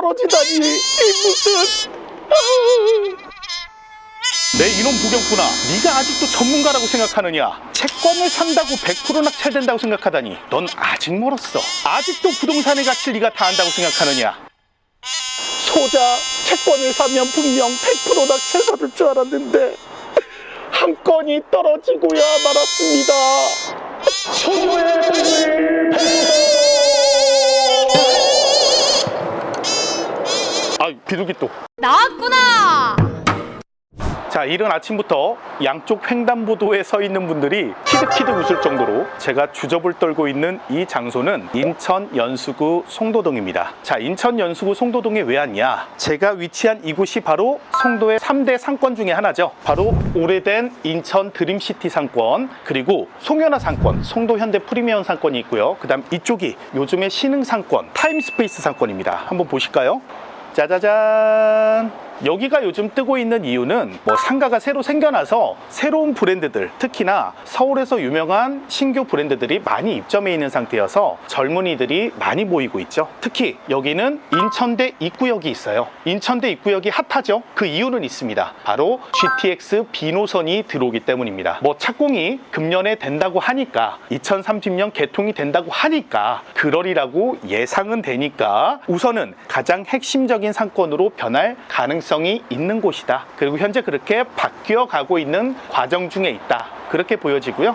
떨어지다니, 이 무슨. 내 이놈 부경꾼아, 네가 아직도 전문가라고 생각하느냐? 채권을 산다고 100% 낙찰된다고 생각하다니 넌 아직 멀었어. 아직도 부동산의 가치를 네가 다 안다고 생각하느냐? 소자, 채권을 사면 분명 100% 낙찰받을 줄 알았는데 한 건이 떨어지고야 말았습니다. 소녀의 꿈을 비둘기 또 나왔구나. 자, 이른 아침부터 양쪽 횡단보도에 서 있는 분들이 키득키득 웃을 정도로 제가 주접을 떨고 있는 이 장소는 인천 연수구 송도동입니다. 자, 인천 연수구 송도동에 왜 왔냐? 제가 위치한 이곳이 바로 송도의 3대 상권 중에 하나죠. 바로 오래된 인천 드림시티 상권, 그리고 송현아 상권, 송도 현대 프리미엄 상권이 있고요. 그 다음 이쪽이 요즘의 신흥 상권, 타임스페이스 상권입니다. 한번 보실까요? 짜자잔! 여기가 요즘 뜨고 있는 이유는 상가가 새로 생겨나서 새로운 브랜드들, 특히나 서울에서 유명한 신규 브랜드들이 많이 입점해 있는 상태여서 젊은이들이 많이 모이고 있죠. 특히 여기는 인천대 입구역이 있어요. 인천대 입구역이 핫하죠. 그 이유는 있습니다. 바로 GTX B노선이 들어오기 때문입니다. 착공이 금년에 된다고 하니까, 2030년 개통이 된다고 하니까 그러리라고 예상은 되니까 우선은 가장 핵심적인 상권으로 변할 가능성이 있는 곳이다. 그리고 현재 그렇게 바뀌어 가고 있는 과정 중에 있다. 그렇게 보여지고요.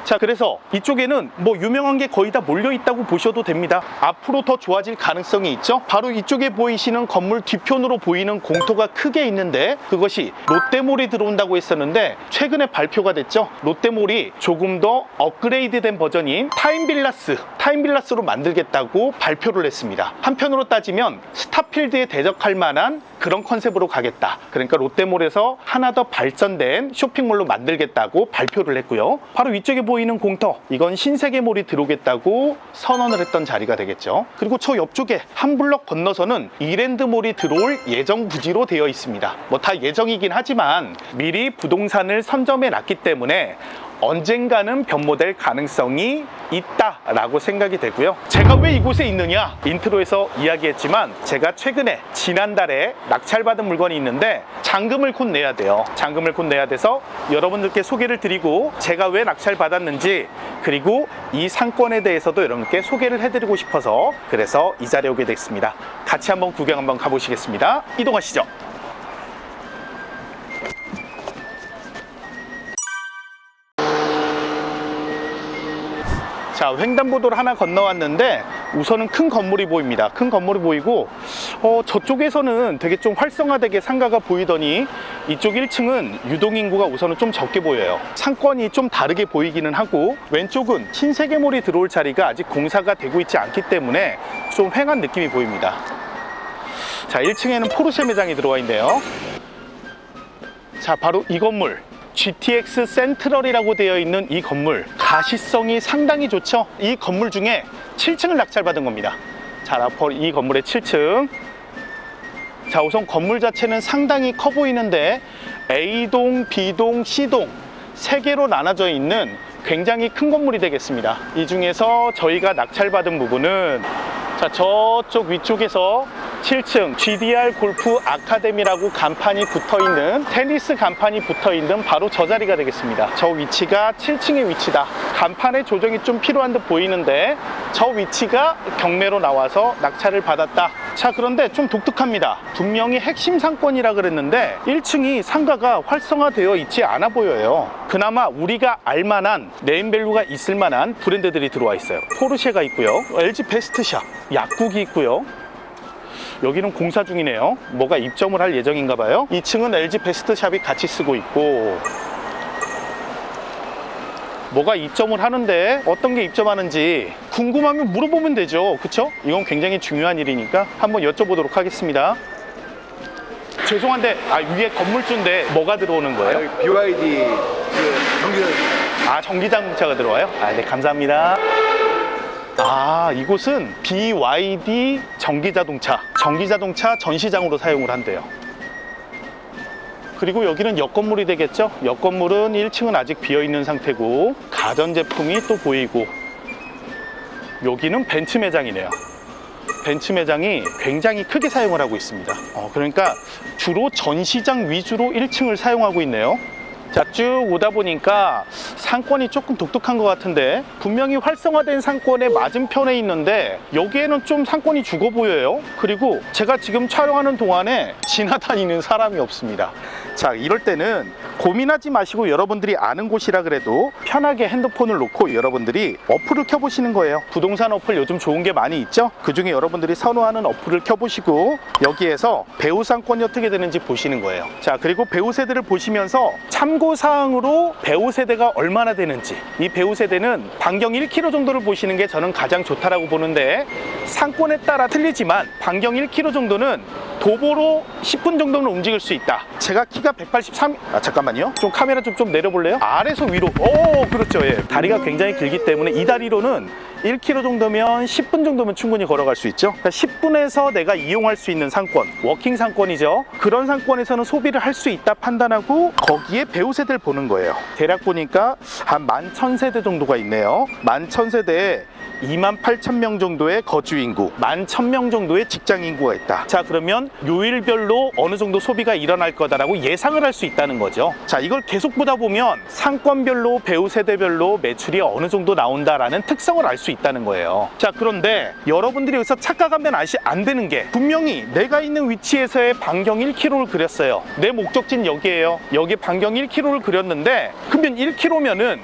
자, 그래서 이쪽에는 유명한 게 거의 다 몰려 있다고 보셔도 됩니다. 앞으로 더 좋아질 가능성이 있죠. 바로 이쪽에 보이시는 건물 뒤편으로 보이는 공터가 크게 있는데, 그것이 롯데몰이 들어온다고 했었는데 최근에 발표가 됐죠. 롯데몰이 조금 더 업그레이드된 버전인 타임빌라스로 만들겠다고 발표를 했습니다. 한편으로 따지면 스타필드에 대적할 만한 그런 컨셉으로 가겠다. 그러니까 롯데몰에서 하나 더 발전된 쇼핑몰로 만들겠다고 발표를 했고요. 바로 위쪽에 보이는 공터, 이건 신세계몰이 들어오겠다고 선언을 했던 자리가 되겠죠. 그리고 저 옆쪽에 한 블럭 건너서는 이랜드몰이 들어올 예정 부지로 되어 있습니다. 다 예정이긴 하지만 미리 부동산을 선점해 놨기 때문에 언젠가는 변모될 가능성이 있다라고 생각이 되고요. 제가 왜 이곳에 있느냐? 인트로에서 이야기했지만 제가 최근에 지난달에 낙찰받은 물건이 있는데 잔금을 곧 내야 돼요. 잔금을 곧 내야 돼서 여러분들께 소개를 드리고, 제가 왜 낙찰받았는지, 그리고 이 상권에 대해서도 여러분께 소개를 해드리고 싶어서 그래서 이 자리에 오게 됐습니다. 같이 한번 구경 한번 가보시겠습니다. 이동하시죠. 자, 횡단보도를 하나 건너왔는데 우선은 큰 건물이 보입니다. 큰 건물이 보이고 저쪽에서는 되게 좀 활성화되게 상가가 보이더니 이쪽 1층은 유동인구가 우선은 좀 적게 보여요. 상권이 좀 다르게 보이기는 하고, 왼쪽은 신세계몰이 들어올 자리가 아직 공사가 되고 있지 않기 때문에 좀 휑한 느낌이 보입니다. 자, 1층에는 포르쉐 매장이 들어와 있네요. 자, 바로 이 건물, GTX 센트럴이라고 되어 있는 이 건물, 가시성이 상당히 좋죠. 이 건물 중에 7층을 낙찰받은 겁니다. 자, 이 건물의 7층. 자, 우선 건물 자체는 상당히 커 보이는데 A동, B동, C동 3개로 나눠져 있는 굉장히 큰 건물이 되겠습니다. 이 중에서 저희가 낙찰받은 부분은, 자, 저쪽 위쪽에서 7층 GDR 골프 아카데미라고 간판이 붙어있는, 테니스 간판이 붙어있는 바로 저 자리가 되겠습니다. 저 위치가 7층의 위치다. 간판의 조정이 좀 필요한 듯 보이는데 저 위치가 경매로 나와서 낙찰을 받았다. 자, 그런데 좀 독특합니다. 분명히 핵심 상권이라 그랬는데 1층이 상가가 활성화되어 있지 않아 보여요. 그나마 우리가 알만한 네임밸류가 있을 만한 브랜드들이 들어와 있어요. 포르쉐가 있고요, LG 베스트샵, 약국이 있고요. 여기는 공사 중이네요. 뭐가 입점을 할 예정인가 봐요. 2층은 LG 베스트샵이 같이 쓰고 있고, 뭐가 입점을 하는데 어떤 게 입점하는지 궁금하면 물어보면 되죠. 그쵸? 이건 굉장히 중요한 일이니까 한번 여쭤보도록 하겠습니다. 죄송한데 위에 건물주인데 뭐가 들어오는 거예요? BYD 전기자동차. 전기자동차가 들어와요? 네, 감사합니다. 이곳은 BYD 전기자동차 전시장으로 사용을 한대요. 그리고 여기는 옆 건물이 되겠죠? 옆 건물은 1층은 아직 비어있는 상태고, 가전제품이 또 보이고, 여기는 벤츠 매장이네요. 벤츠 매장이 굉장히 크게 사용을 하고 있습니다. 그러니까 주로 전시장 위주로 1층을 사용하고 있네요. 자, 쭉 오다 보니까 상권이 조금 독특한 것 같은데, 분명히 활성화된 상권의 맞은편에 있는데 여기에는 좀 상권이 죽어 보여요. 그리고 제가 지금 촬영하는 동안에 지나다니는 사람이 없습니다. 자, 이럴 때는 고민하지 마시고 여러분들이 아는 곳이라 그래도 편하게 핸드폰을 놓고 여러분들이 어플을 켜보시는 거예요. 부동산 어플 요즘 좋은 게 많이 있죠? 그 중에 여러분들이 선호하는 어플을 켜보시고 여기에서 배우 상권이 어떻게 되는지 보시는 거예요. 자, 그리고 배우 세대를 보시면서 참고사항으로 배우 세대가 얼마나 되는지, 이 배우 세대는 반경 1km 정도를 보시는 게 저는 가장 좋다라고 보는데, 상권에 따라 틀리지만 반경 1km 정도는 도보로 10분 정도는 움직일 수 있다. 제가 키가 183, 잠깐만요. 좀 카메라 좀 내려볼래요? 아래에서 위로. 그렇죠. 예. 다리가 굉장히 길기 때문에 이 다리로는 1km 정도면 10분 정도면 충분히 걸어갈 수 있죠. 그러니까 10분에서 내가 이용할 수 있는 상권, 워킹 상권이죠. 그런 상권에서는 소비를 할 수 있다 판단하고 거기에 배우 세대를 보는 거예요. 대략 보니까 한 11,000세대 정도가 있네요. 11,000세대에 28,000명 정도의 거주 인구, 11,000명 정도의 직장 인구가 있다. 자, 그러면 요일별로 어느 정도 소비가 일어날 거다라고 예상을 할 수 있다는 거죠. 자, 이걸 계속 보다 보면 상권별로, 배우 세대별로 매출이 어느 정도 나온다라는 특성을 알 수 있다는 거예요. 자, 그런데 여러분들이 여기서 착각하면 안 되는 게, 분명히 내가 있는 위치에서의 반경 1km를 그렸어요. 내 목적지는 여기예요. 여기 반경 1km를 그렸는데, 그러면 1km면은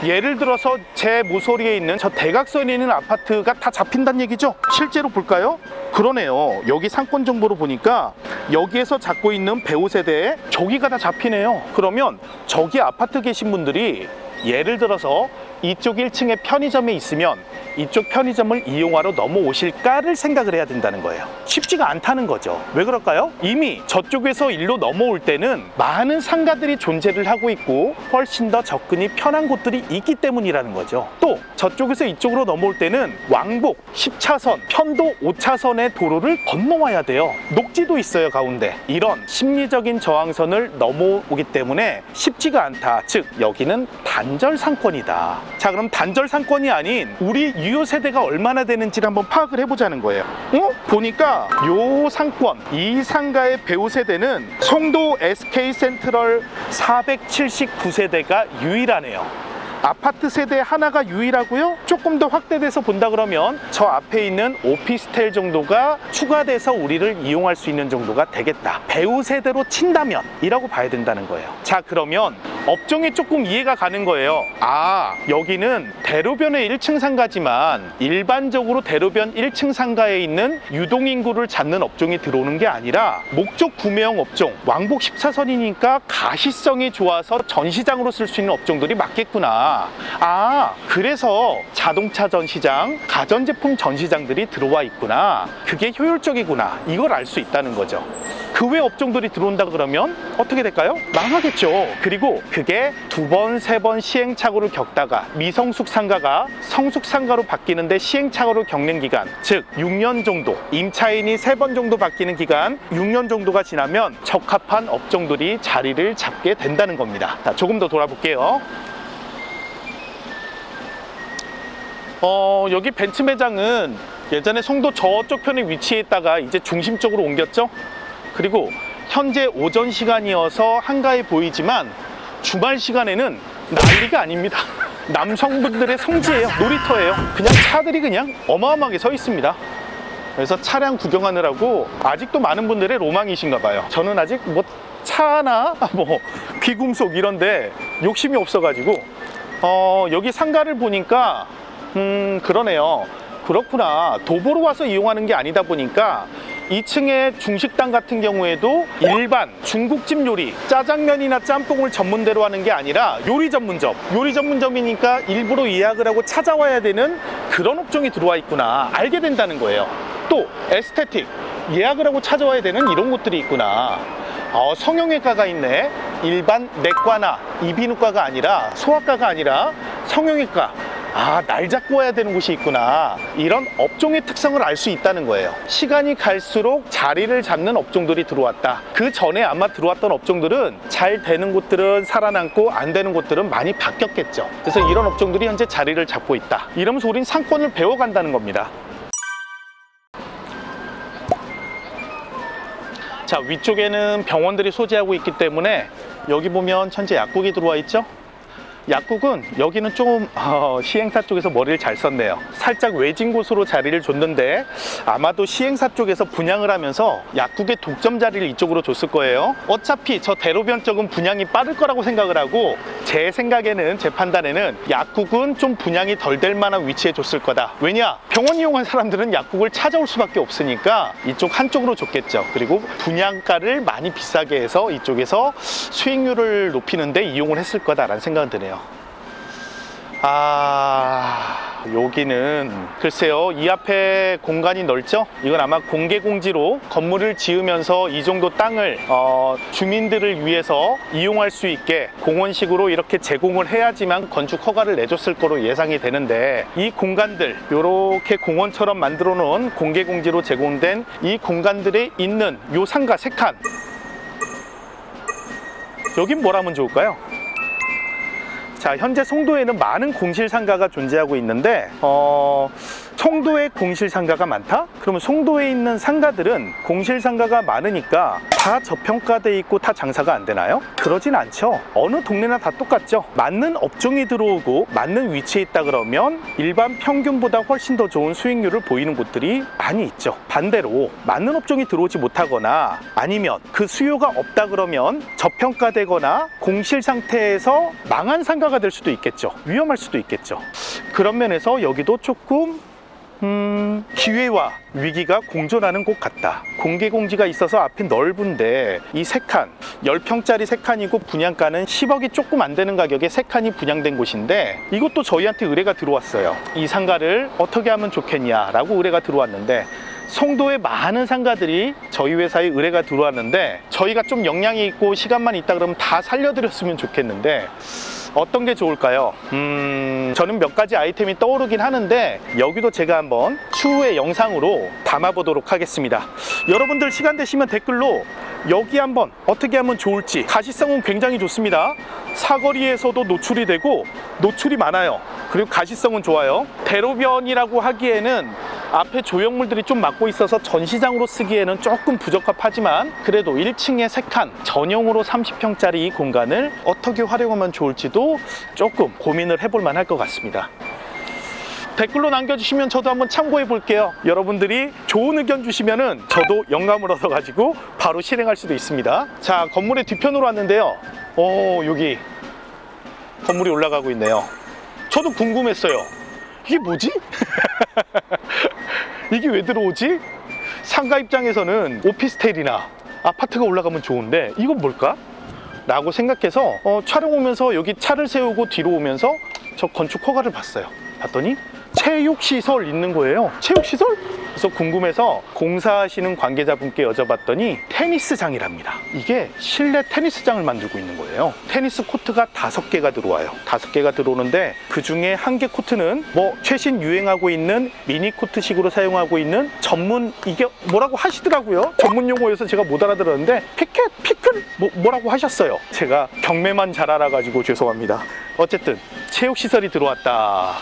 예를 들어서 제 모서리에 있는 저 대각선에 있는 아파트가 다 잡힌다는 얘기죠? 실제로 볼까요? 그러네요. 여기 상권 정보로 보니까 여기에서 잡고 있는 배우 세대에 저기가 다 잡히네요. 그러면 저기 아파트 계신 분들이 예를 들어서 이쪽 1층에 편의점에 있으면 이쪽 편의점을 이용하러 넘어오실까를 생각을 해야 된다는 거예요. 쉽지가 않다는 거죠. 왜 그럴까요? 이미 저쪽에서 일로 넘어올 때는 많은 상가들이 존재를 하고 있고 훨씬 더 접근이 편한 곳들이 있기 때문이라는 거죠. 또 저쪽에서 이쪽으로 넘어올 때는 왕복 10차선, 편도 5차선의 도로를 건너와야 돼요. 녹지도 있어요, 가운데. 이런 심리적인 저항선을 넘어오기 때문에 쉽지가 않다. 즉, 여기는 단절 상권이다. 자, 그럼 단절 상권이 아닌 우리 유효 세대가 얼마나 되는지를 한번 파악을 해보자는 거예요. 보니까 요 상권, 이 상가의 배우 세대는 송도 SK 센트럴 479세대가 유일하네요. 아파트 세대 하나가 유일하고요. 조금 더 확대돼서 본다 그러면 저 앞에 있는 오피스텔 정도가 추가돼서 우리를 이용할 수 있는 정도가 되겠다. 배우 세대로 친다면 이라고 봐야 된다는 거예요. 자, 그러면 업종이 조금 이해가 가는 거예요. 아, 여기는 대로변의 1층 상가지만 일반적으로 대로변 1층 상가에 있는 유동인구를 찾는 업종이 들어오는 게 아니라 목적 구매형 업종, 왕복 14선이니까 가시성이 좋아서 전시장으로 쓸 수 있는 업종들이 맞겠구나. 아, 그래서 자동차 전시장, 가전제품 전시장들이 들어와 있구나. 그게 효율적이구나. 이걸 알 수 있다는 거죠. 그 외 업종들이 들어온다 그러면 어떻게 될까요? 망하겠죠. 그리고 그게 2번, 3번 시행착오를 겪다가 미성숙 상가가 성숙 상가로 바뀌는데 시행착오를 겪는 기간, 즉 6년 정도, 임차인이 3번 정도 바뀌는 기간, 6년 정도가 지나면 적합한 업종들이 자리를 잡게 된다는 겁니다. 자, 조금 더 돌아볼게요. 여기 벤츠 매장은 예전에 송도 저쪽 편에 위치해 있다가 이제 중심 쪽으로 옮겼죠. 그리고 현재 오전 시간이어서 한가해 보이지만 주말 시간에는 난리가 아닙니다. 남성분들의 성지예요. 놀이터예요. 그냥 차들이 그냥 어마어마하게 서 있습니다. 그래서 차량 구경하느라고 아직도 많은 분들의 로망이신가 봐요. 저는 아직 뭐 차나 뭐 귀금속 이런데 욕심이 없어가지고 여기 상가를 보니까 그러네요. 그렇구나. 도보로 와서 이용하는 게 아니다 보니까 2층에 중식당 같은 경우에도 일반 중국집 요리, 짜장면이나 짬뽕을 전문대로 하는 게 아니라 요리 전문점, 요리 전문점이니까 일부러 예약을 하고 찾아와야 되는 그런 업종이 들어와 있구나 알게 된다는 거예요. 또 에스테틱, 예약을 하고 찾아와야 되는 이런 곳들이 있구나. 성형외과가 있네. 일반 내과나 이비인후과가 아니라, 소아과가 아니라 성형외과. 아, 날 잡고 와야 되는 곳이 있구나. 이런 업종의 특성을 알 수 있다는 거예요. 시간이 갈수록 자리를 잡는 업종들이 들어왔다. 그 전에 아마 들어왔던 업종들은 잘 되는 곳들은 살아남고 안 되는 곳들은 많이 바뀌었겠죠. 그래서 이런 업종들이 현재 자리를 잡고 있다. 이러면서 우린 상권을 배워간다는 겁니다. 자, 위쪽에는 병원들이 소재하고 있기 때문에 여기 보면 현재 약국이 들어와 있죠. 약국은 여기는 좀 시행사 쪽에서 머리를 잘 썼네요. 살짝 외진 곳으로 자리를 줬는데 아마도 시행사 쪽에서 분양을 하면서 약국의 독점 자리를 이쪽으로 줬을 거예요. 어차피 저 대로변 쪽은 분양이 빠를 거라고 생각을 하고, 제 생각에는, 제 판단에는 약국은 좀 분양이 덜 될 만한 위치에 줬을 거다. 왜냐? 병원 이용한 사람들은 약국을 찾아올 수밖에 없으니까 이쪽 한쪽으로 줬겠죠. 그리고 분양가를 많이 비싸게 해서 이쪽에서 수익률을 높이는데 이용을 했을 거다라는 생각은 드네요. 여기는 글쎄요, 이 앞에 공간이 넓죠? 이건 아마 공개공지로 건물을 지으면서 이 정도 땅을 주민들을 위해서 이용할 수 있게 공원식으로 이렇게 제공을 해야지만 건축 허가를 내줬을 거로 예상이 되는데, 이 공간들, 이렇게 공원처럼 만들어 놓은 공개공지로 제공된 이 공간들에 있는 요 상가 3칸, 여긴 뭘 하면 좋을까요? 자, 현재 송도에는 많은 공실상가가 존재하고 있는데 송도에 공실상가가 많다? 그러면 송도에 있는 상가들은 공실상가가 많으니까 다 저평가돼 있고 다 장사가 안 되나요? 그러진 않죠. 어느 동네나 다 똑같죠. 맞는 업종이 들어오고 맞는 위치에 있다 그러면 일반 평균보다 훨씬 더 좋은 수익률을 보이는 곳들이 많이 있죠. 반대로 맞는 업종이 들어오지 못하거나 아니면 그 수요가 없다 그러면 저평가되거나 공실 상태에서 망한 상가가 될 수도 있겠죠. 위험할 수도 있겠죠. 그런 면에서 여기도 조금 기회와 위기가 공존하는 곳 같다. 공개공지가 있어서 앞이 넓은데 이 3칸, 10평짜리 3칸이고 분양가는 10억이 조금 안 되는 가격에 3칸이 분양된 곳인데, 이것도 저희한테 의뢰가 들어왔어요. 이 상가를 어떻게 하면 좋겠냐라고 의뢰가 들어왔는데, 송도에 많은 상가들이 저희 회사에 의뢰가 들어왔는데 저희가 좀 역량이 있고 시간만 있다 그러면 다 살려드렸으면 좋겠는데 어떤 게 좋을까요? 저는 몇 가지 아이템이 떠오르긴 하는데 여기도 제가 한번 추후에 영상으로 담아보도록 하겠습니다. 여러분들 시간 되시면 댓글로 여기 한번 어떻게 하면 좋을지, 가시성은 굉장히 좋습니다. 사거리에서도 노출이 되고 노출이 많아요. 그리고 가시성은 좋아요. 대로변이라고 하기에는 앞에 조형물들이 좀 막고 있어서 전시장으로 쓰기에는 조금 부적합하지만 그래도 1층에 3칸 전용으로 30평짜리 이 공간을 어떻게 활용하면 좋을지도 조금 고민을 해볼 만할 것 같습니다. 댓글로 남겨주시면 저도 한번 참고해 볼게요. 여러분들이 좋은 의견 주시면은 저도 영감을 얻어가지고 바로 실행할 수도 있습니다. 자, 건물의 뒤편으로 왔는데요. 여기 건물이 올라가고 있네요. 저도 궁금했어요. 이게 뭐지? 이게 왜 들어오지? 상가 입장에서는 오피스텔이나 아파트가 올라가면 좋은데 이건 뭘까? 라고 생각해서 촬영 오면서 여기 차를 세우고 뒤로 오면서 저 건축 허가를 봤어요. 봤더니 체육시설 있는 거예요. 체육시설? 그래서 궁금해서 공사하시는 관계자분께 여쭤봤더니 테니스장이랍니다. 이게 실내 테니스장을 만들고 있는 거예요. 테니스 코트가 5개가 들어와요. 5개가 들어오는데 그 중에 1개 코트는 최신 유행하고 있는 미니 코트식으로 사용하고 있는 전문, 이게 뭐라고 하시더라고요. 전문 용어여서 제가 못 알아들었는데 피클? 뭐라고 하셨어요. 제가 경매만 잘 알아가지고 죄송합니다. 어쨌든 체육시설이 들어왔다.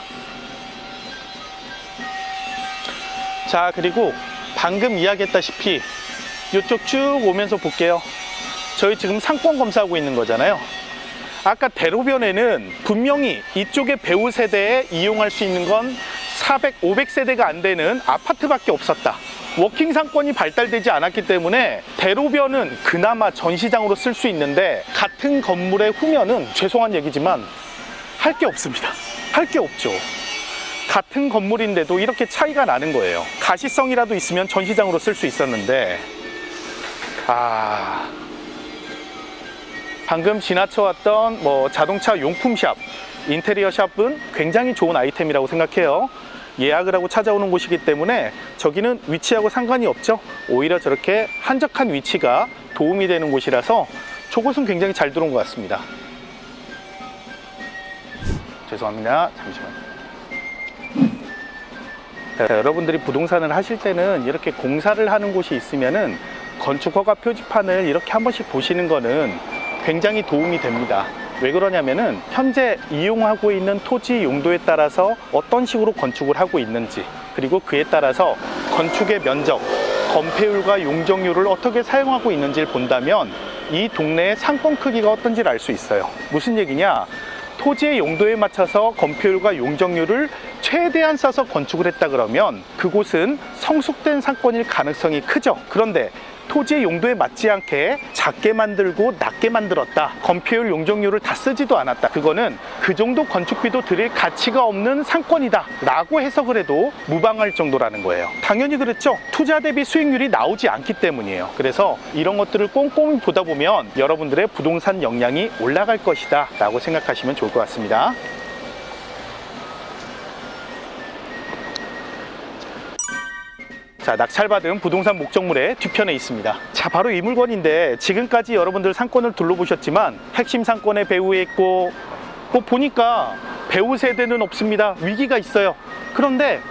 자, 그리고 방금 이야기했다시피 이쪽 쭉 오면서 볼게요. 저희 지금 상권 검사하고 있는 거잖아요. 아까 대로변에는 분명히 이쪽에 배우 세대에 이용할 수 있는 건 400, 500세대가 안 되는 아파트밖에 없었다. 워킹 상권이 발달되지 않았기 때문에 대로변은 그나마 전시장으로 쓸 수 있는데 같은 건물의 후면은 죄송한 얘기지만 할 게 없습니다. 할 게 없죠. 같은 건물인데도 이렇게 차이가 나는 거예요. 가시성이라도 있으면 전시장으로 쓸 수 있었는데 방금 지나쳐왔던 자동차 용품샵, 인테리어 샵은 굉장히 좋은 아이템이라고 생각해요. 예약을 하고 찾아오는 곳이기 때문에 저기는 위치하고 상관이 없죠. 오히려 저렇게 한적한 위치가 도움이 되는 곳이라서 저곳은 굉장히 잘 들어온 것 같습니다. 죄송합니다. 잠시만요. 여러분들이 부동산을 하실 때는 이렇게 공사를 하는 곳이 있으면은 건축허가 표지판을 이렇게 한 번씩 보시는 거는 굉장히 도움이 됩니다. 왜 그러냐면은 현재 이용하고 있는 토지 용도에 따라서 어떤 식으로 건축을 하고 있는지, 그리고 그에 따라서 건축의 면적, 건폐율과 용적률을 어떻게 사용하고 있는지를 본다면 이 동네의 상권 크기가 어떤지를 알 수 있어요. 무슨 얘기냐? 토지의 용도에 맞춰서 건폐율과 용적률을 최대한 써서 건축을 했다 그러면 그곳은 성숙된 상권일 가능성이 크죠. 그런데 토지의 용도에 맞지 않게 작게 만들고 낮게 만들었다, 건폐율, 용적률을 다 쓰지도 않았다, 그거는 그 정도 건축비도 들일 가치가 없는 상권이다 라고 해석을 해도 무방할 정도라는 거예요. 당연히 그렇죠. 투자 대비 수익률이 나오지 않기 때문이에요. 그래서 이런 것들을 꼼꼼히 보다 보면 여러분들의 부동산 역량이 올라갈 것이다 라고 생각하시면 좋을 것 같습니다. 자, 낙찰받은 부동산 목적물의 뒤편에 있습니다. 자, 바로 이 물건인데 지금까지 여러분들 상권을 둘러보셨지만 핵심 상권에 배후에 있고 뭐 보니까 배후 세대는 없습니다. 위기가 있어요. 그런데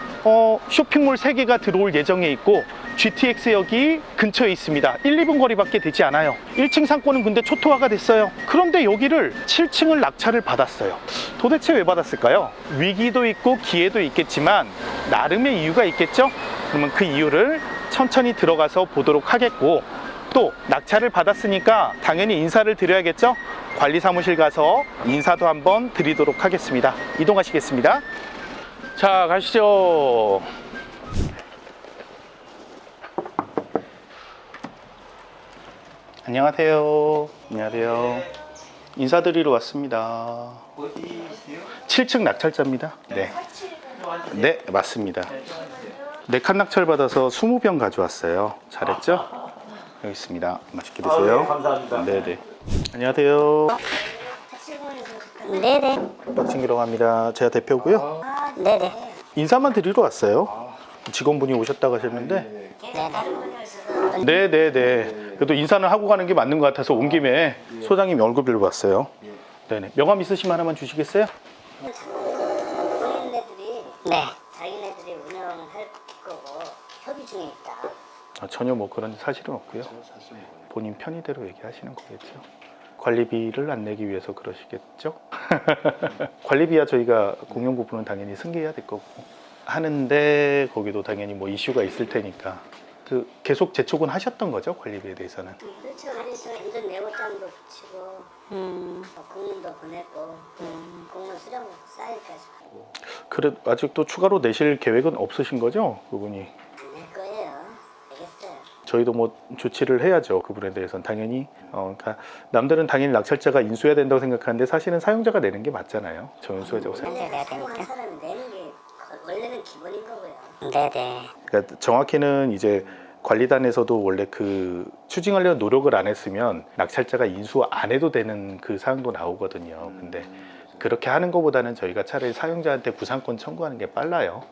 쇼핑몰 3개가 들어올 예정에 있고 GTX역이 근처에 있습니다. 1, 2분 거리밖에 되지 않아요. 1층 상권은 근데 초토화가 됐어요. 그런데 여기를 7층을 낙찰을 받았어요. 도대체 왜 받았을까요? 위기도 있고 기회도 있겠지만 나름의 이유가 있겠죠? 그러면 그 이유를 천천히 들어가서 보도록 하겠고, 또 낙찰을 받았으니까 당연히 인사를 드려야겠죠? 관리사무실 가서 인사도 한번 드리도록 하겠습니다. 이동하시겠습니다. 자, 가시죠. 안녕하세요. 안녕하세요. 인사드리러 왔습니다. 어디세요? 7층 낙찰자입니다. 네. 네, 맞습니다. 4칸 낙찰 받아서 20병 가져왔어요. 잘했죠? 여기 있습니다. 맛있게 드세요. 네, 감사합니다. 네네. 안녕하세요. 네네. 박진기라고 합니다. 제가 대표고요. 네네. 인사만 드리러 왔어요. 직원분이 오셨다고 하셨는데. 네네네. 그래도 인사는 하고 가는 게 맞는 것 같아서 온 김에 소장님 얼굴 들고 왔어요. 네네. 명함 있으시면 하나만 주시겠어요? 본인네들이 네. 자기네들이 운영할 거고 협의 중에 있다. 전혀 뭐 그런 사실은 없고요. 본인 편의대로 얘기하시는 거겠죠. 관리비를 안 내기 위해서 그러시겠죠? 관리비야 저희가 공용 부분은 당연히 승계해야 될 거고 하는데 거기도 당연히 뭐 이슈가 있을 테니까 계속 재촉은 하셨던 거죠? 관리비에 대해서는. 그렇죠. 그래서 완전 내고장도 붙이고 공문도 보냈고 공문 수령도 쌓일까지 그래 아직도 추가로 내실 계획은 없으신 거죠? 그분이. 안 낼 거예요. 알겠어요. 저희도 뭐 조치를 해야죠. 그분에 대해서는 당연히. 그러니까 남들은 당연히 낙찰자가 인수해야 된다고 생각하는데 사실은 사용자가 내는 게 맞잖아요. 저인수하자고 생각. 근데 사용한 사람이 내는 게 원래는 기본인 거고요. 네네. 그러니까 정확히는 이제 관리단에서도 원래 그 추징하려는 노력을 안 했으면 낙찰자가 인수 안 해도 되는 그 사항도 나오거든요. 근데 그렇게 하는 것보다는 저희가 차라리 사용자한테 구상권 청구하는 게 빨라요.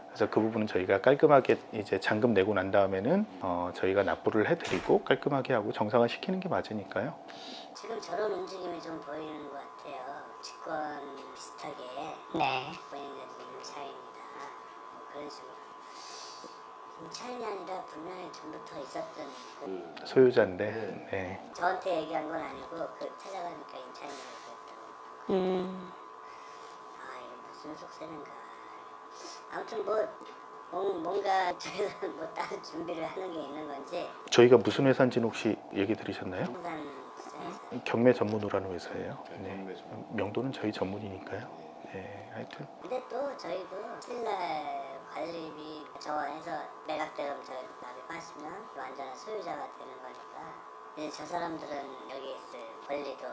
그래서 그 부분은 저희가 깔끔하게 이제 잔금 내고 난 다음에는 저희가 납부를 해드리고 깔끔하게 하고 정상화 시키는 게 맞으니까요. 지금 저런 움직임이 좀 보이는 것 같아요. 직권 비슷하게. 네. 본인들 임차인이다. 뭐 그런 식으로. 임차인이 아니라 분명히 전부터 있었던 소유자인데. 네. 저한테 얘기한 건 아니고 찾아가니까 임차인이라고 그랬다고. 아 이게 무슨 속셈인가. 아무튼 뭔가 저희가 뭐 다른 준비를 하는 게 있는 건지. 저희가 무슨 회사인지는 혹시 얘기 드리셨나요? 부산 부산에서. 경매 전문으로라는 회사예요. 네. 명도는 저희 전문이니까요. 네, 하여튼. 근데 또 저희도 신랄 관리비 저원해서 매각대금 저희 납입하시면 완전한 소유자가 되는 거니까 이제 저 사람들은 여기 있을 권리도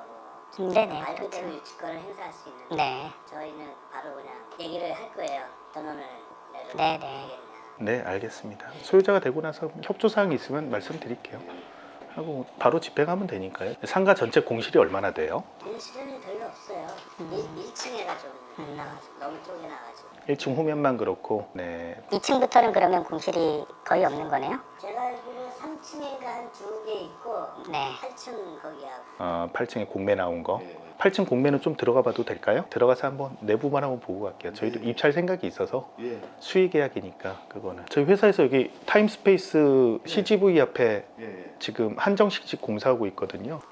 말 그대로 유치권을 행사할 수 있는데 저희는 바로 그냥 얘기를 할 거예요. 전원을 내려도 되겠냐. 네, 알겠습니다. 소유자가 되고 나서 협조사항이 있으면 말씀드릴게요. 하고 바로 집행하면 되니까요. 상가 전체 공실이 얼마나 돼요? 공실은 별로 없어요. 1층에가 좀 나가지고 너무 쪼개나가지고 1층 후면만 그렇고. 네. 2층부터는 그러면 공실이 거의 없는 거네요? 제가 알기로 3층인가 한 2개 있고 네. 8층 거기하고 8층에 공매 나온 거. 8층 공매는 좀 들어가 봐도 될까요? 들어가서 한번 내부만 한번 보고 갈게요. 저희도 입찰 생각이 있어서 수의 계약이니까 그거는. 저희 회사에서 여기 타임스페이스 CGV 앞에 지금 한정식집 공사하고 있거든요.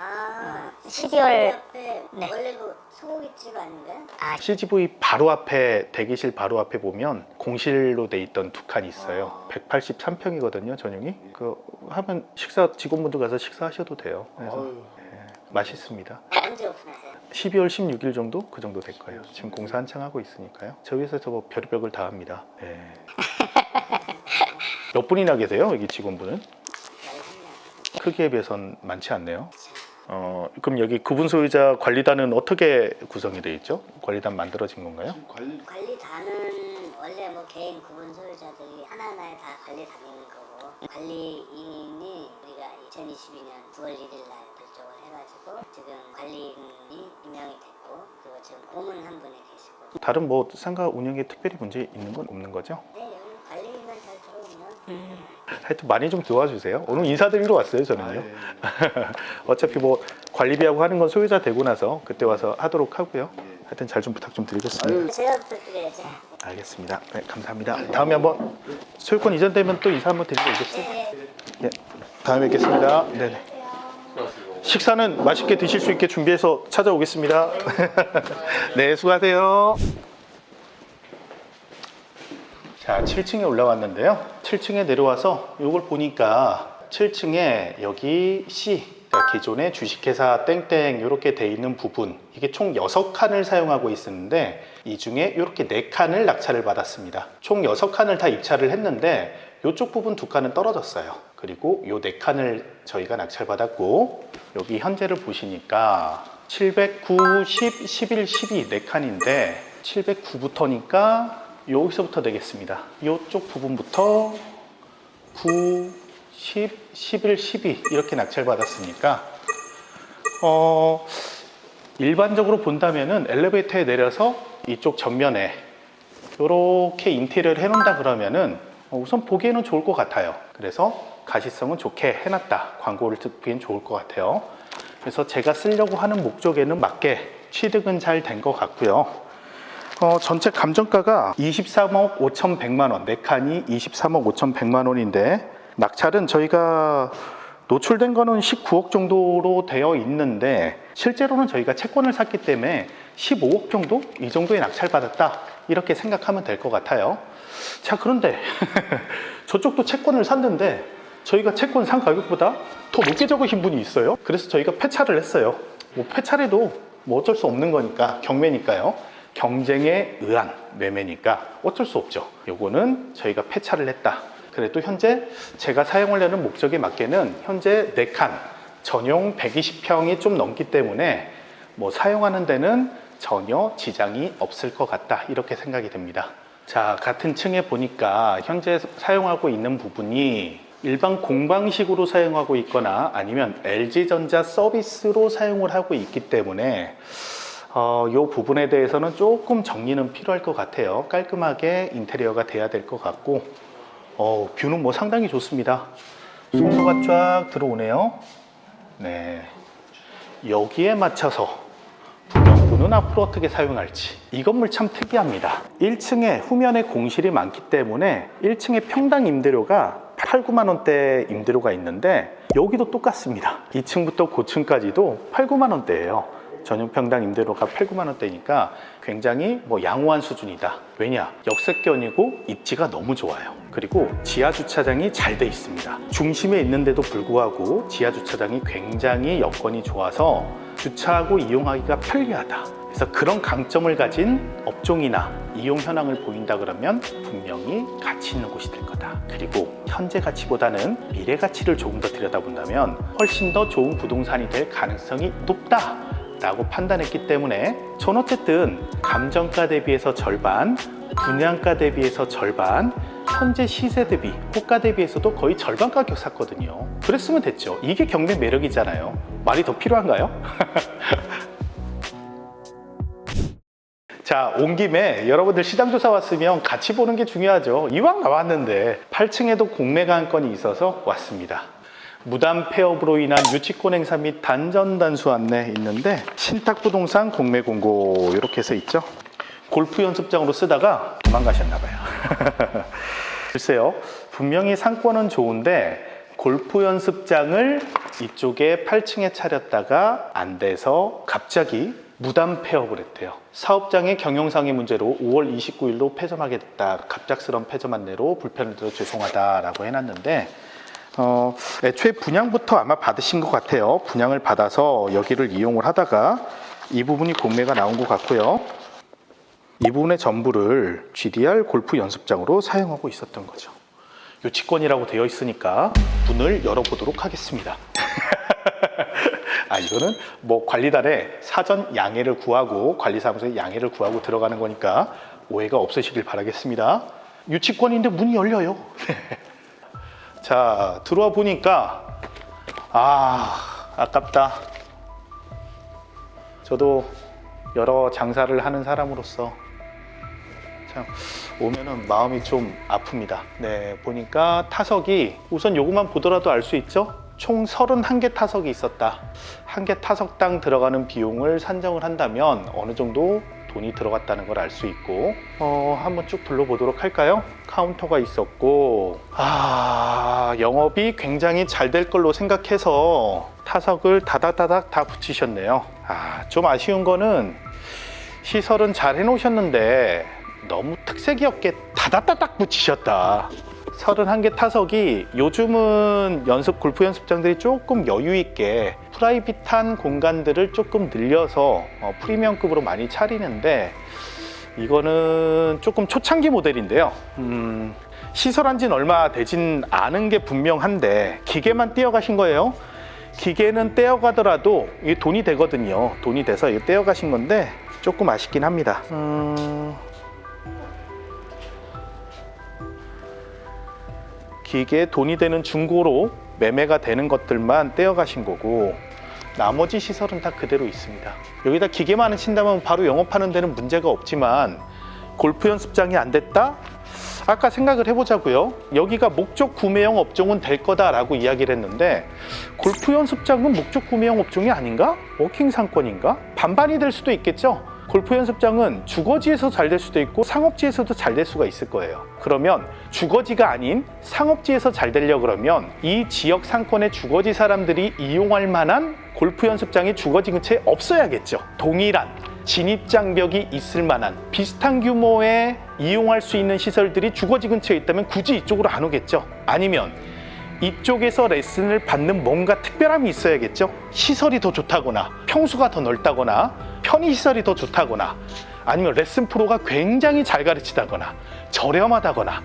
12월 앞에 네. 원래 그 소고기집 아닌가요? CGV 바로 앞에 대기실 바로 앞에 보면 공실로 돼 있던 두 칸이 있어요. 183평이거든요, 전용이. 그 하면 식사 직원분들 가서 식사하셔도 돼요. 그래서 아유. 맛있습니다. 언제 오픈하세요? 12월 16일 정도 그 정도 될 거예요. 지금 공사 한창 하고 있으니까요. 저희 회사에서 뭐 별의별 걸 다 합니다. 네. 몇 분이나 계세요, 여기 직원분은? 크기에 비해선 많지 않네요. 그럼 여기 구분 소유자 관리단은 어떻게 구성이 되어 있죠? 관리단 만들어진 건가요? 관리단은 원래 뭐 개인 구분 소유자들이 하나하나에 다 관리단인 거고 관리인이 우리가 2022년 9월 1일 날 결정을 해가지고 지금 관리인이 임명이 됐고 그리고 지금 고문 한 분이 계시고 다른 뭐 상가 운영에 특별히 문제 있는 건 없는 거죠? 네 여기 관리인만 잘 들어오면 하여튼 많이 좀 도와주세요. 오늘 인사드리러 왔어요, 저는요. 네. 어차피 뭐 관리비하고 하는 건 소유자 되고 나서 그때 와서 하도록 하고요. 하여튼 잘 좀 부탁 좀 드리겠습니다. 제가 부탁드려야죠. 알겠습니다. 네, 감사합니다. 다음에 한번 소유권 이전되면 또 인사 한번 드리고 오겠습니다. 네, 다음에 뵙겠습니다. 네네. 식사는 맛있게 드실 수 있게 준비해서 찾아오겠습니다. 네, 수고하세요. 자, 7층에 올라왔는데요. 7층에 내려와서 이걸 보니까 7층에 여기 C, 기존의 주식회사 땡땡 이렇게 돼 있는 부분, 이게 총 6칸을 사용하고 있었는데 이 중에 이렇게 4칸을 낙찰을 받았습니다. 총 6칸을 다 입찰을 했는데 이쪽 부분 2칸은 떨어졌어요. 그리고 이 4칸을 저희가 낙찰받았고 여기 현재를 보시니까 709, 10, 11, 12 4칸인데 709부터니까 여기서부터 되겠습니다. 이쪽 부분부터 9, 10, 11, 12 이렇게 낙찰받았으니까 일반적으로 본다면은 엘리베이터에 내려서 이쪽 전면에 이렇게 인테리어를 해놓는다 그러면은 우선 보기에는 좋을 것 같아요. 그래서 가시성은 좋게 해놨다. 광고를 듣기엔 좋을 것 같아요. 그래서 제가 쓰려고 하는 목적에는 맞게 취득은 잘 된 것 같고요. 전체 감정가가 23억 5,100만 원, 4칸이 23억 5,100만 원인데 낙찰은 저희가 노출된 거는 19억 정도로 되어 있는데 실제로는 저희가 채권을 샀기 때문에 15억 정도? 이 정도에 낙찰받았다 이렇게 생각하면 될 것 같아요. 자, 그런데 저쪽도 채권을 샀는데 저희가 채권 산 가격보다 더 높게 적으신 분이 있어요. 그래서 저희가 폐차를 했어요. 뭐 폐차래도 뭐 어쩔 수 없는 거니까, 경매니까요. 경쟁에 의한 매매니까 어쩔 수 없죠. 요거는 저희가 폐차를 했다. 그래도 현재 제가 사용하려는 목적에 맞게는 현재 4칸 전용 120평이 좀 넘기 때문에 뭐 사용하는 데는 전혀 지장이 없을 것 같다 이렇게 생각이 됩니다. 자, 같은 층에 보니까 현재 사용하고 있는 부분이 일반 공방식으로 사용하고 있거나 아니면 LG전자 서비스로 사용을 하고 있기 때문에 이 부분에 대해서는 조금 정리는 필요할 것 같아요. 깔끔하게 인테리어가 돼야 될 것 같고 뷰는 뭐 상당히 좋습니다. 송도가 쫙 들어오네요. 네, 여기에 맞춰서 부경부는 앞으로 어떻게 사용할지. 이 건물 참 특이합니다. 1층에 후면에 공실이 많기 때문에 1층에 평당 임대료가 8, 9만 원대 임대료가 있는데 여기도 똑같습니다. 2층부터 고층까지도 8, 9만 원대예요. 전용평당 임대료가 8, 9만 원대니까 굉장히 뭐 양호한 수준이다. 왜냐? 역세권이고 입지가 너무 좋아요. 그리고 지하 주차장이 잘 돼 있습니다. 중심에 있는데도 불구하고 지하 주차장이 굉장히 여건이 좋아서 주차하고 이용하기가 편리하다. 그래서 그런 강점을 가진 업종이나 이용 현황을 보인다 그러면 분명히 가치 있는 곳이 될 거다. 그리고 현재 가치보다는 미래 가치를 조금 더 들여다본다면 훨씬 더 좋은 부동산이 될 가능성이 높다 라고 판단했기 때문에 전 어쨌든 감정가 대비해서 절반, 분양가 대비해서 절반, 현재 시세 대비, 호가 대비해서도 거의 절반 가격 샀거든요. 그랬으면 됐죠. 이게 경매 매력이잖아요. 말이 더 필요한가요? 자, 온 김에 여러분들 시장조사 왔으면 같이 보는 게 중요하죠. 이왕 나왔는데 8층에도 공매가 한 건이 있어서 왔습니다. 무단 폐업으로 인한 유치권 행사 및 단전 단수 안내 있는데 신탁부동산 공매 공고 이렇게 써 있죠. 골프 연습장으로 쓰다가 도망가셨나 봐요. 글쎄요, 분명히 상권은 좋은데 골프 연습장을 이쪽에 8층에 차렸다가 안 돼서 갑자기 무단 폐업을 했대요. 사업장의 경영상의 문제로 5월 29일로 폐점하게 됐다. 갑작스러운 폐점 안내로 불편을 드려 죄송하다라고 해놨는데 애초에 분양부터 아마 받으신 것 같아요. 분양을 받아서 여기를 이용을 하다가 이 부분이 공매가 나온 것 같고요. 이 부분의 전부를 GDR 골프 연습장으로 사용하고 있었던 거죠. 요치권이라고 되어 있으니까 문을 열어보도록 하겠습니다. 이거는 뭐 관리단에 사전 양해를 구하고 관리사무소에 양해를 구하고 들어가는 거니까 오해가 없으시길 바라겠습니다. 유치권인데 문이 열려요. 자, 들어와 보니까 아깝다. 저도 여러 장사를 하는 사람으로서 참 오면은 마음이 좀 아픕니다. 네, 보니까 타석이 우선 요것만 보더라도 알 수 있죠? 총 31개 타석이 있었다. 한 개 타석당 들어가는 비용을 산정을 한다면 어느 정도 돈이 들어갔다는 걸 알 수 있고 한번 쭉 둘러보도록 할까요? 카운터가 있었고 영업이 굉장히 잘 될 걸로 생각해서 타석을 다닥다닥 다 붙이셨네요. 좀 아쉬운 거는 시설은 잘 해놓으셨는데 너무 특색이 없게 다닥다닥 붙이셨다. 31개 타석이 요즘은 골프 연습장들이 조금 여유 있게 프라이빗한 공간들을 조금 늘려서 프리미엄급으로 많이 차리는데 이거는 조금 초창기 모델인데요. 시설한 지는 얼마 되진 않은 게 분명한데 기계만 떼어가신 거예요. 기계는 떼어가더라도 이게 돈이 되거든요. 돈이 돼서 이거 떼어가신 건데 조금 아쉽긴 합니다. 기계에 돈이 되는 중고로 매매가 되는 것들만 떼어가신 거고 나머지 시설은 다 그대로 있습니다. 여기다 기계만 친다면 바로 영업하는 데는 문제가 없지만 골프 연습장이 안 됐다? 아까 생각을 해보자고요. 여기가 목적 구매형 업종은 될 거다라고 이야기를 했는데 골프 연습장은 목적 구매형 업종이 아닌가? 워킹 상권인가? 반반이 될 수도 있겠죠. 골프 연습장은 주거지에서 잘 될 수도 있고 상업지에서도 잘 될 수가 있을 거예요. 그러면 주거지가 아닌 상업지에서 잘 되려고 그러면 이 지역 상권의 주거지 사람들이 이용할 만한 골프 연습장이 주거지 근처에 없어야겠죠. 동일한 진입장벽이 있을 만한 비슷한 규모의 이용할 수 있는 시설들이 주거지 근처에 있다면 굳이 이쪽으로 안 오겠죠. 아니면 이쪽에서 레슨을 받는 뭔가 특별함이 있어야겠죠. 시설이 더 좋다거나 평수가 더 넓다거나 편의시설이 더 좋다거나 아니면 레슨 프로가 굉장히 잘 가르치다거나 저렴하다거나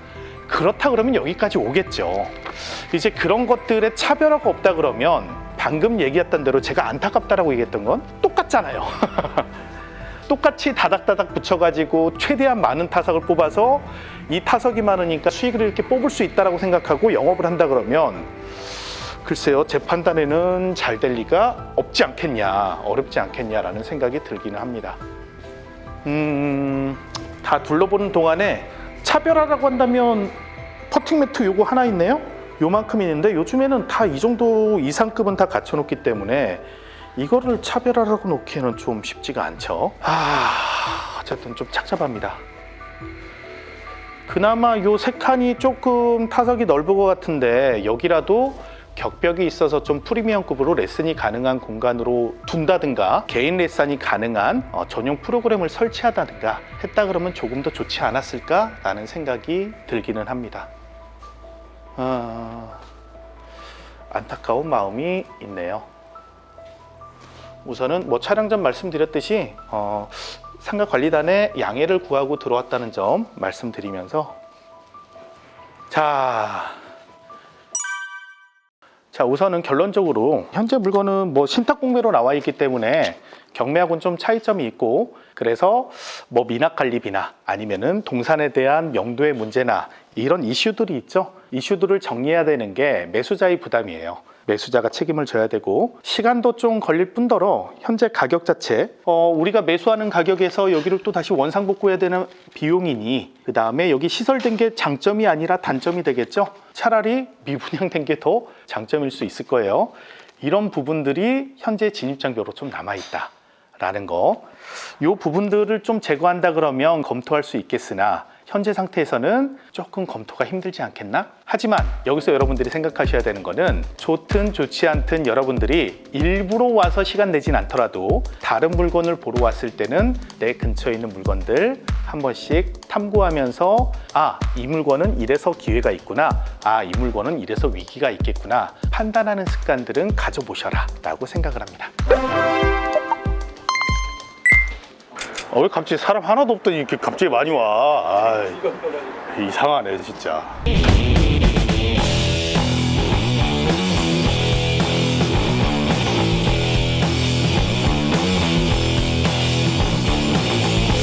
그렇다 그러면 여기까지 오겠죠. 이제 그런 것들의 차별화가 없다 그러면 방금 얘기했던 대로 제가 안타깝다라고 얘기했던 건 똑같잖아요. 똑같이 다닥다닥 붙여가지고 최대한 많은 타석을 뽑아서 이 타석이 많으니까 수익을 이렇게 뽑을 수 있다고 생각하고 영업을 한다 그러면 글쎄요, 제 판단에는 잘 될 리가 없지 않겠냐, 어렵지 않겠냐라는 생각이 들기는 합니다. 다 둘러보는 동안에 차별화라고 한다면 퍼팅 매트 요거 하나 있네요. 요만큼 있는데 요즘에는 다 이 정도 이상급은 다 갖춰놓기 때문에 이거를 차별화라고 놓기에는 좀 쉽지가 않죠. 어쨌든 좀 착잡합니다. 그나마 요 세 칸이 조금 타석이 넓은 것 같은데 여기라도 격벽이 있어서 좀 프리미엄급으로 레슨이 가능한 공간으로 둔다든가 개인 레슨이 가능한 전용 프로그램을 설치하다든가 했다 그러면 조금 더 좋지 않았을까라는 생각이 들기는 합니다. 안타까운 마음이 있네요. 우선은 뭐 촬영 전 말씀드렸듯이 상가관리단에 양해를 구하고 들어왔다는 점 말씀드리면서 자 우선은 결론적으로 현재 물건은 뭐 신탁공매로 나와 있기 때문에 경매하고는 좀 차이점이 있고 그래서 뭐 미납관리비나 아니면은 동산에 대한 명도의 문제나 이런 이슈들이 있죠. 이슈들을 정리해야 되는 게 매수자의 부담이에요. 매수자가 책임을 져야 되고 시간도 좀 걸릴 뿐더러 현재 가격 자체 우리가 매수하는 가격에서 여기를 또 다시 원상복구해야 되는 비용이니 그 다음에 여기 시설된 게 장점이 아니라 단점이 되겠죠. 차라리 미분양된 게 더 장점일 수 있을 거예요. 이런 부분들이 현재 진입장벽으로 좀 남아있다 라는 거. 이 부분들을 좀 제거한다 그러면 검토할 수 있겠으나 현재 상태에서는 조금 검토가 힘들지 않겠나? 하지만 여기서 여러분들이 생각하셔야 되는 거는 좋든 좋지 않든 여러분들이 일부러 와서 시간 내진 않더라도 다른 물건을 보러 왔을 때는 내 근처에 있는 물건들 한 번씩 탐구하면서 아, 이 물건은 이래서 기회가 있구나. 아, 이 물건은 이래서 위기가 있겠구나. 판단하는 습관들은 가져보셔라 라고 생각을 합니다. 왜 갑자기 사람 하나도 없더니 이렇게 갑자기 많이 와. 이상하네 진짜.